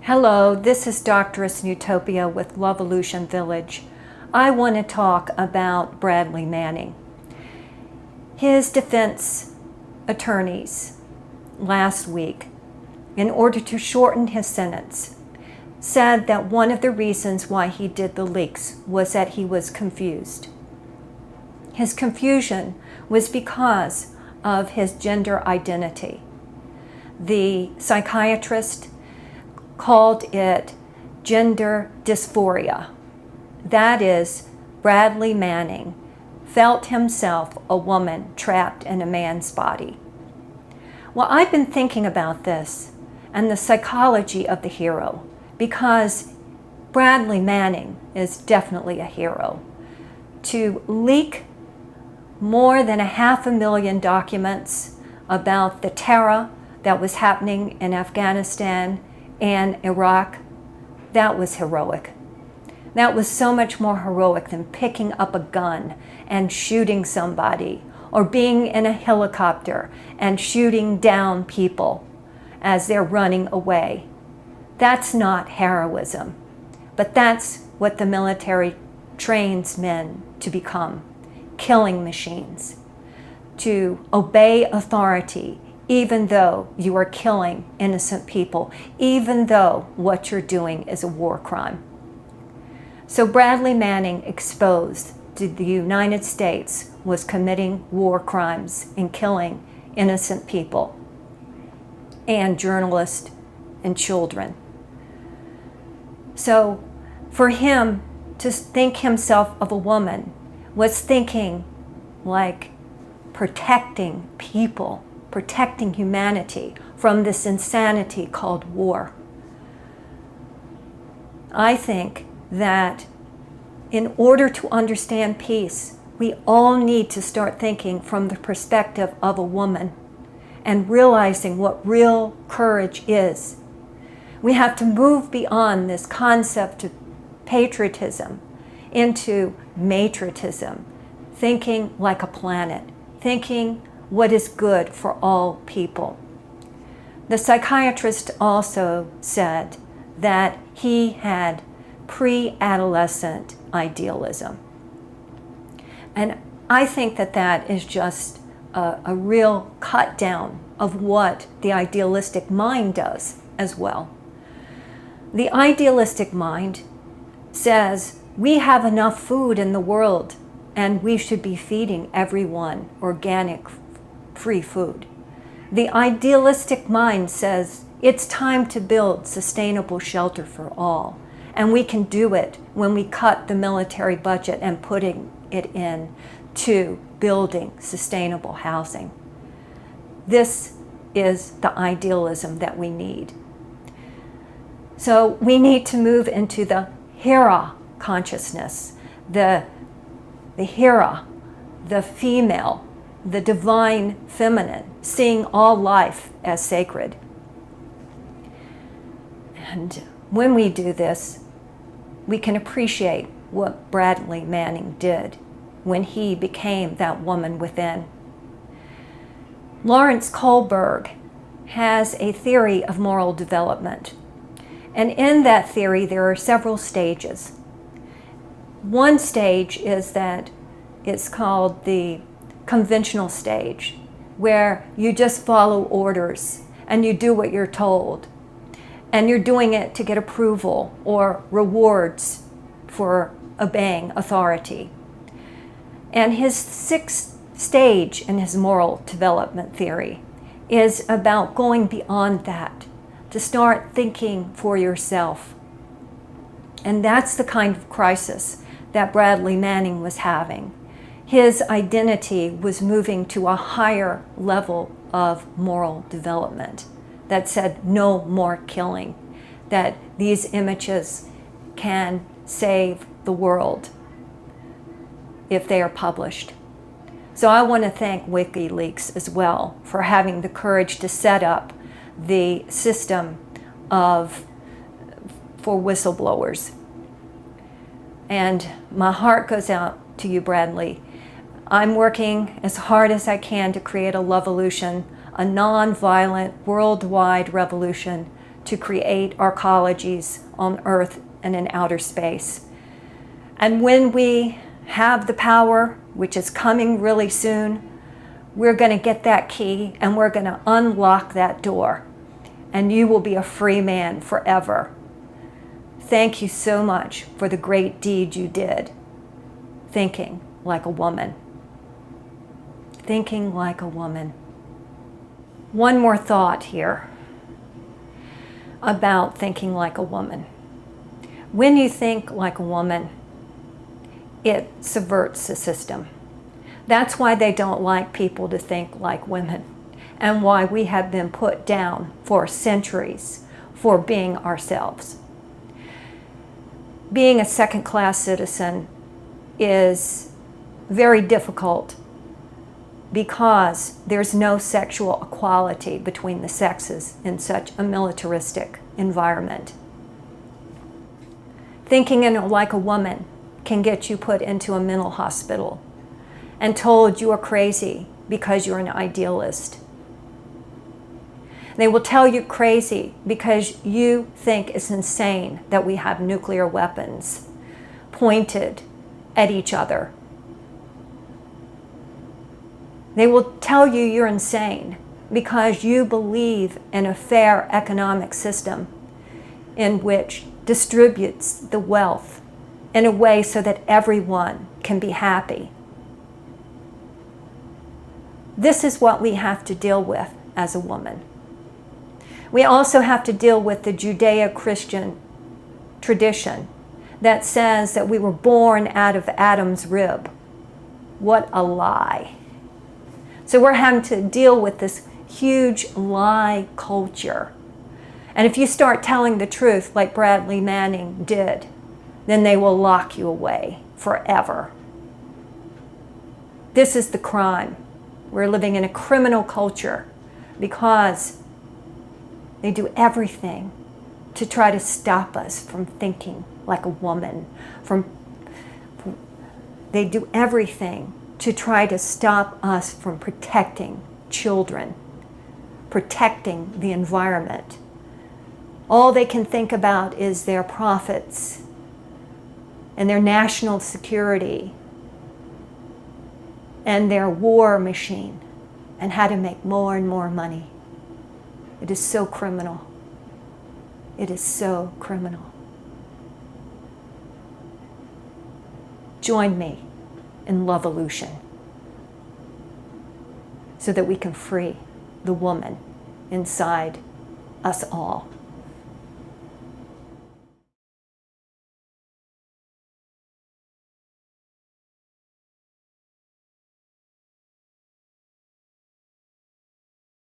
Hello, this is Doctoress Newtopia with Lovolution Village. I want to talk about Bradley Manning. His defense attorneys last week, in order to shorten his sentence, said that one of the reasons why he did the leaks was that he was confused. His confusion was because of his gender identity. The psychiatrist called it gender dysphoria. That is, Bradley Manning felt himself a woman trapped in a man's body. Well, I've been thinking about this and the psychology of the hero, because Bradley Manning is definitely a hero. To leak more than 500,000 documents about the terror that was happening in Afghanistan and Iraq, that was heroic. That was so much more heroic than picking up a gun and shooting somebody, or being in a helicopter and shooting down people as they're running away. That's not heroism, but that's what the military trains men to become: killing machines, to obey authority, even though you are killing innocent people, even though what you're doing is a war crime. So Bradley Manning exposed that the United States was committing war crimes and killing innocent people and journalists and children. So for him to think himself of a woman was thinking like protecting people, protecting humanity from this insanity called war. I think that in order to understand peace, we all need to start thinking from the perspective of a woman and realizing what real courage is. We have to move beyond this concept of patriotism into matriotism, thinking like a planet, thinking what is good for all people. The psychiatrist also said that he had pre-adolescent idealism. And I think that that is just a real cut down of what the idealistic mind does as well. The idealistic mind says we have enough food in the world and we should be feeding everyone organic, free food. The idealistic mind says it's time to build sustainable shelter for all. And we can do it when we cut the military budget and putting it in to building sustainable housing. This is the idealism that we need. So we need to move into the Hera consciousness, the Hera, the female, the divine feminine, seeing all life as sacred. And when we do this, we can appreciate what Bradley Manning did when he became that woman within. Lawrence Kohlberg has a theory of moral development. And in that theory, there are several stages. One stage is that it's called the conventional stage, where you just follow orders and you do what you're told. And you're doing it to get approval or rewards for obeying authority. And his sixth stage in his moral development theory is about going beyond that, to start thinking for yourself. And that's the kind of crisis that Bradley Manning was having. His identity was moving to a higher level of moral development that said no more killing, that these images can save the world if they are published. So I want to thank WikiLeaks as well for having the courage to set up the system for whistleblowers. And my heart goes out to you, Bradley. I'm working as hard as I can to create a Lovolution, a non-violent worldwide revolution to create arcologies on Earth and in outer space. And when we have the power, which is coming really soon, we're going to get that key and we're going to unlock that door. And you will be a free man forever. Thank you so much for the great deed you did, thinking like a woman. Thinking like a woman. One more thought here about thinking like a woman. When you think like a woman, it subverts the system. That's why they don't like people to think like women, and why we have been put down for centuries for being ourselves. Being a second-class citizen is very difficult because there's no sexual equality between the sexes in such a militaristic environment. Thinking like a woman can get you put into a mental hospital and told you are crazy because you're an idealist. They will tell you crazy because you think it's insane that we have nuclear weapons pointed at each other. They will tell you you're insane because you believe in a fair economic system in which distributes the wealth in a way so that everyone can be happy. This is what we have to deal with as a woman. We also have to deal with the Judeo-Christian tradition that says that we were born out of Adam's rib. What a lie. So we're having to deal with this huge lie culture. And if you start telling the truth like Bradley Manning did, then they will lock you away forever. This is the crime. We're living in a criminal culture because they do everything to try to stop us from thinking like a woman. They do everything to try to stop us from protecting children, protecting the environment. All they can think about is their profits and their national security and their war machine and how to make more and more money. It is so criminal. It is so criminal. Join me in Lovolution so that we can free the woman inside us all.